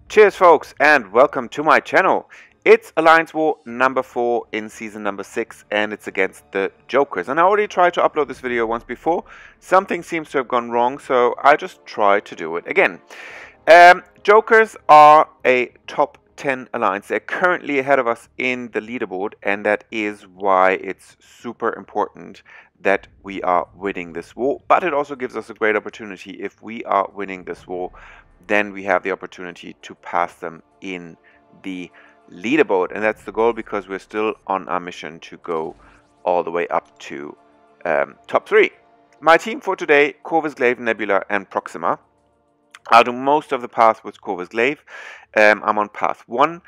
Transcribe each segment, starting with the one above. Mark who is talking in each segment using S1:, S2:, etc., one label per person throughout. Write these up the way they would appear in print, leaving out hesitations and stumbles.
S1: Cheers folks and welcome to my channel. It's Alliance War number 4 in season number 6 and it's against the Jokers. And I already tried to upload this video once before. Something seems to have gone wrong, so I just tried to do it again. Jokers are a top 10 alliance. They're currently ahead of us in the leaderboard, and that is why it's super important that we are winning this war. But it also gives us a great opportunity. If we are winning this war, then we have the opportunity to pass them in the leaderboard, and that's the goal because we're still on our mission to go all the way up to top 3. My team for today: Corvus Glaive, Nebula and Proxima. I'll do most of the path with Corvus Glaive. I'm on path 1.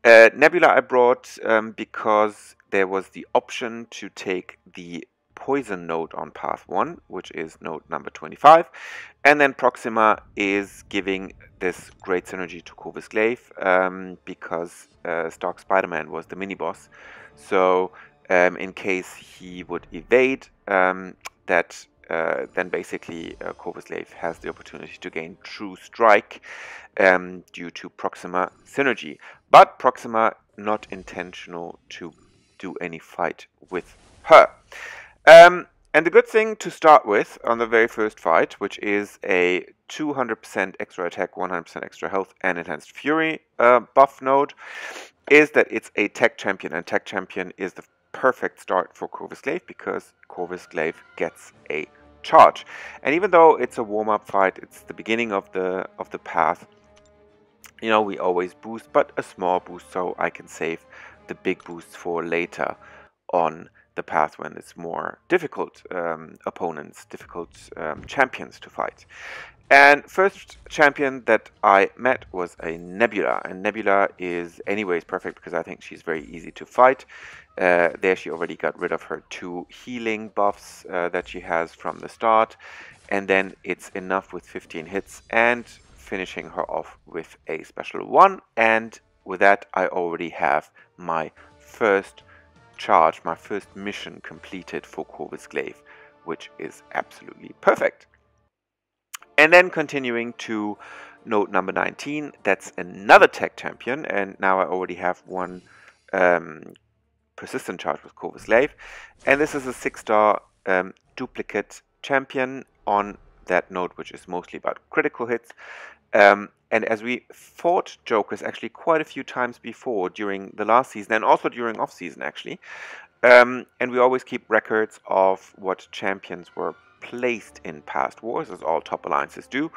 S1: Nebula I brought because there was the option to take the poison node on path 1, which is node number 25, and then Proxima is giving this great synergy to Corvus Glaive because Stark SpiderMan was the mini boss. So in case he would evade then basically Corvus Glaive has the opportunity to gain True Strike due to Proxima synergy. But Proxima not intentional to do any fight with her. And the good thing to start with on the very first fight, which is a 200% extra attack, 100% extra health and enhanced fury buff node, is that it's a tech champion, and tech champion is the perfect start for Corvus Glaive because Corvus Glaive gets a charge. And even though it's a warm-up fight, it's the beginning of the path, you know, we always boost, but a small boost, so I can save the big boosts for later on the path when it's more difficult opponents, difficult champions to fight. And first champion that I met was a Nebula, and Nebula is anyways perfect because I think she's very easy to fight. There she already got rid of her 2 healing buffs that she has from the start, and then it's enough with 15 hits and finishing her off with a special 1, and with that I already have my first charge, my first mission completed for Corvus Glaive, which is absolutely perfect. And then continuing to node number 19, that's another tech champion, and now I already have 1 persistent charge with Corvus Glaive, and this is a 6-star duplicate champion on that node, which is mostly about critical hits. And as we fought Jokers actually quite a few times before during the last season and also during off-season actually, and we always keep records of what champions were placed in past wars, as all top alliances do.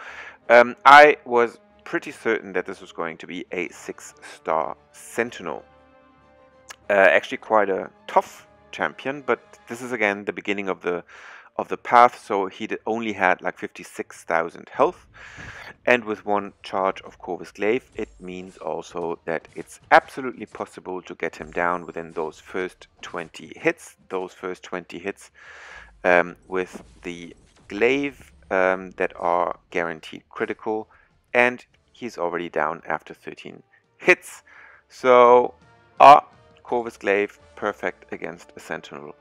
S1: I was pretty certain that this was going to be a 6-star Sentinel. Actually quite a tough champion, but this is again the beginning of the path, so he only had like 56,000 health, and with 1 charge of Corvus Glaive it means also that it's absolutely possible to get him down within those first 20 hits. Those first 20 hits with the Glaive that are guaranteed critical, and he's already down after 13 hits. So Corvus Glaive perfect against a Sentinel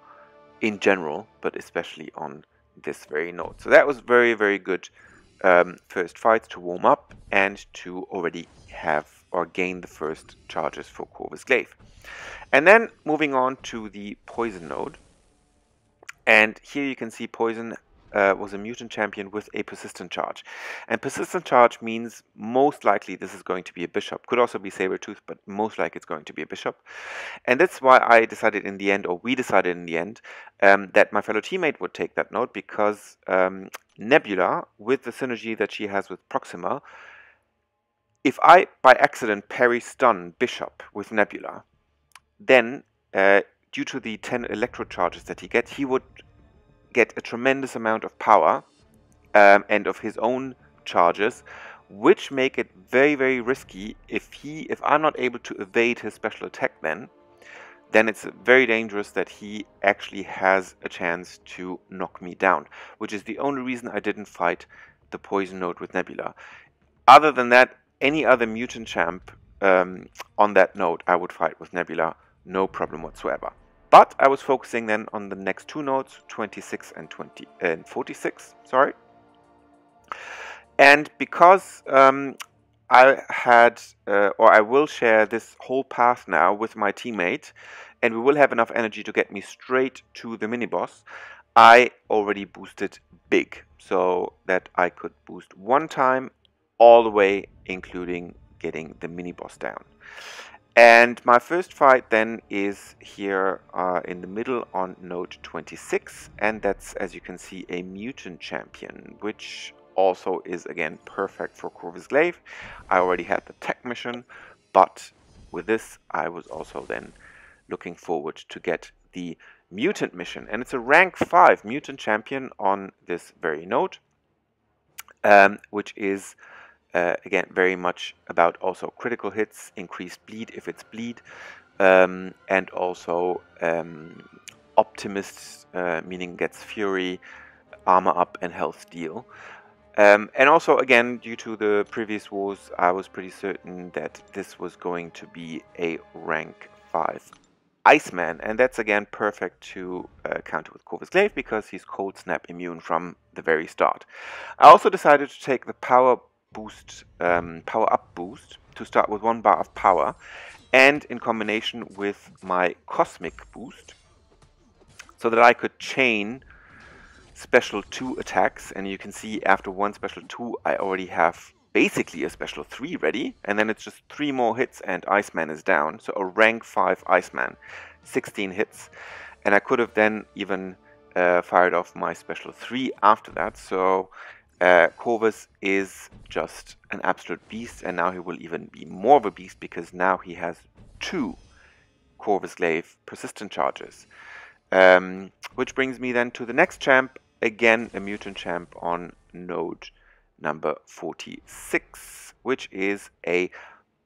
S1: in general, but especially on this very node. So that was very, very good first fights to warm up and to already have or gain the first charges for Corvus Glaive. And then moving on to the poison node. And here you can see poison was a mutant champion with a persistent charge. And persistent charge means most likely this is going to be a bishop. Could also be Sabertooth, but most likely it's going to be a bishop. And that's why I decided in the end, or we decided in the end, that my fellow teammate would take that node, because Nebula, with the synergy that she has with Proxima, if I by accident parry stun bishop with Nebula, then due to the 10 electro charges that he would get a tremendous amount of power and of his own charges, which make it very, very risky. If I'm not able to evade his special attack, then it's very dangerous that he actually has a chance to knock me down, which is the only reason I didn't fight the poison node with Nebula. Other than that, any other mutant champ on that node I would fight with Nebula, no problem whatsoever. But I was focusing then on the next 2 nodes, 26 and 46, sorry. And because I had, or I will share this whole path now with my teammate, and we will have enough energy to get me straight to the mini-boss. I already boosted big, so that I could boost one time all the way, including getting the mini-boss down. And my first fight then is here in the middle on node 26, and that's, as you can see, a mutant champion, which also is again perfect for Corvus Glaive. I already had the tech mission, but with this I was also then looking forward to get the mutant mission, and it's a rank 5 mutant champion on this very node, which is again very much about also critical hits, increased bleed if it's bleed, and also optimist, meaning gets fury, armor up and health deal. And also, again, due to the previous wars, I was pretty certain that this was going to be a rank 5 Iceman, and that's again perfect to counter with Corvus Glaive because he's cold snap immune from the very start. I also decided to take the power up boost to start with 1 bar of power, and in combination with my cosmic boost, so that I could chain special 2 attacks, and you can see after 1 special 2 I already have basically a special 3 ready, and then it's just 3 more hits and Iceman is down. So a rank 5 Iceman, 16 hits, and I could have then even fired off my special 3 after that. So Corvus is just an absolute beast, and now he will even be more of a beast because now he has 2 Corvus Glaive persistent charges. Which brings me then to the next champ, again a mutant champ on node number 46, which is a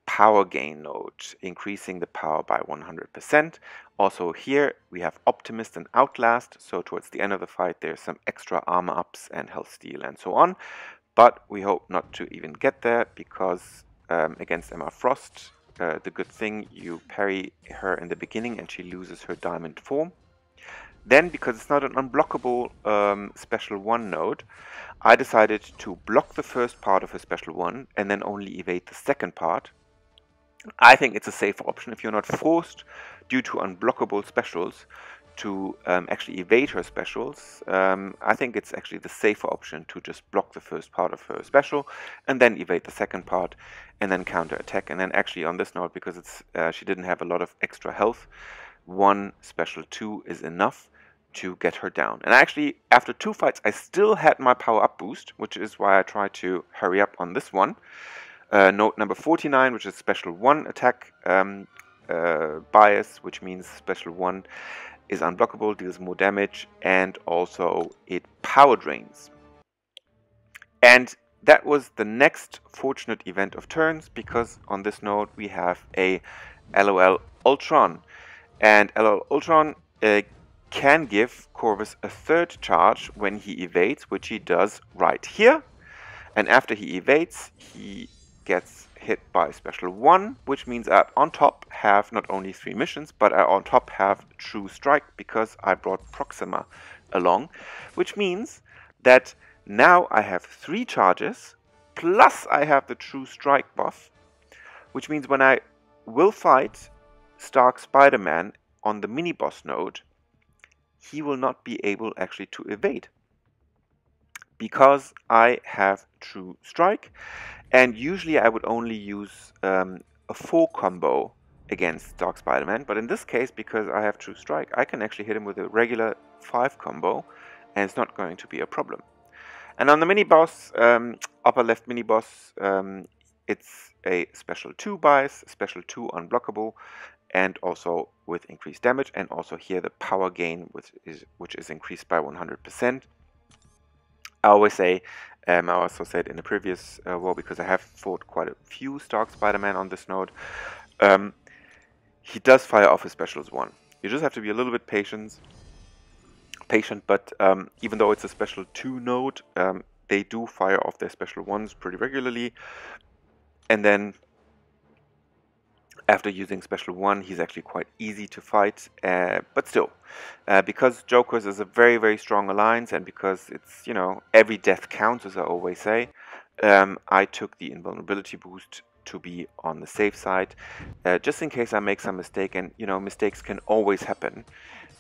S1: power gain node, increasing the power by 100%. Also here we have Optimist and Outlast, so towards the end of the fight there's some extra armor ups and health steal and so on, but we hope not to even get there because against Emma Frost, the good thing, you parry her in the beginning and she loses her diamond form. Then, because it's not an unblockable special 1 node, I decided to block the first part of a special 1 and then only evade the second part. I think it's a safer option if you're not forced, due to unblockable specials, to actually evade her specials. I think it's actually the safer option to just block the first part of her special and then evade the second part and then counter attack. And then actually on this node, because it's she didn't have a lot of extra health, 1 special 2 is enough to get her down. And actually, after 2 fights, I still had my power up boost, which is why I tried to hurry up on this one. Node number 49, which is special 1 attack bias, which means special 1 is unblockable, deals more damage, and also it power drains. And that was the next fortunate event of turns, because on this node we have a LOL Ultron. And LOL Ultron can give Corvus a 3rd charge when he evades, which he does right here. And after he evades, he gets hit by special 1, which means I on top have not only 3 missions, but I on top have True Strike because I brought Proxima along, which means that now I have 3 charges, plus I have the True Strike buff, which means when I will fight Stark SpiderMan on the mini-boss node, he will not be able actually to evade because I have True Strike, and usually I would only use a 4 combo against Stark Spider-Man, but in this case, because I have True Strike, I can actually hit him with a regular 5 combo and it's not going to be a problem. And on the mini-boss, upper left mini-boss, it's a special 2 bias, special 2 unblockable, and also with increased damage, and also here the power gain, which is increased by 100%. I always say, I also said in the previous war, because I have fought quite a few Stark Spider-Man on this node, he does fire off his specials 1. You just have to be a little bit patient, but even though it's a special 2 node, they do fire off their special 1s pretty regularly, and then after using special 1, he's actually quite easy to fight, but still, because Jokers is a very, very strong alliance, and because it's, you know, every death counts, as I always say, I took the invulnerability boost to be on the safe side, just in case I make some mistake, and you know, mistakes can always happen,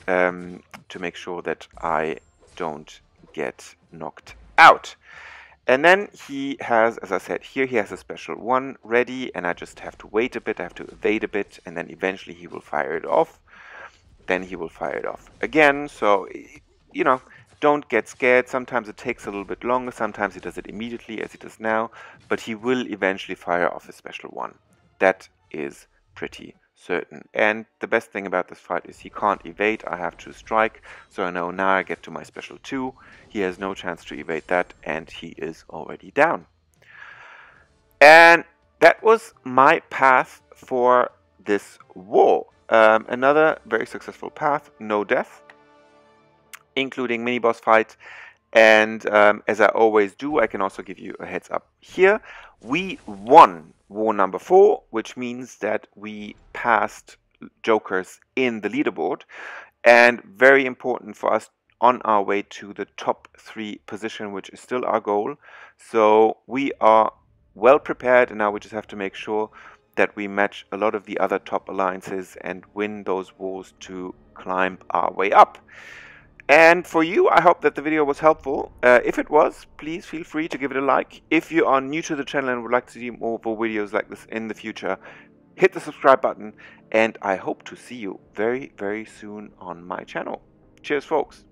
S1: to make sure that I don't get knocked out. And then he has, as I said, here he has a special one ready, and I just have to wait a bit, I have to evade a bit, and then eventually he will fire it off. Then he will fire it off again. So, you know, don't get scared. Sometimes it takes a little bit longer, sometimes he does it immediately as he does now, but he will eventually fire off a special one. That is pretty certain. And the best thing about this fight is he can't evade, I have to strike, so I know now I get to my special 2, he has no chance to evade that, and he is already down. And that was my path for this war. Another very successful path, no death, including mini-boss fight. And as I always do, I can also give you a heads up here. We won war number 4, which means that we passed jokers in the leaderboard. And very important for us on our way to the top 3 position, which is still our goal. So we are well prepared, and now we just have to make sure that we match a lot of the other top alliances and win those wars to climb our way up. And for you, I hope that the video was helpful. If it was, please feel free to give it a like. If you are new to the channel and would like to see more videos like this in the future, hit the subscribe button, and I hope to see you very, very soon on my channel. Cheers, folks.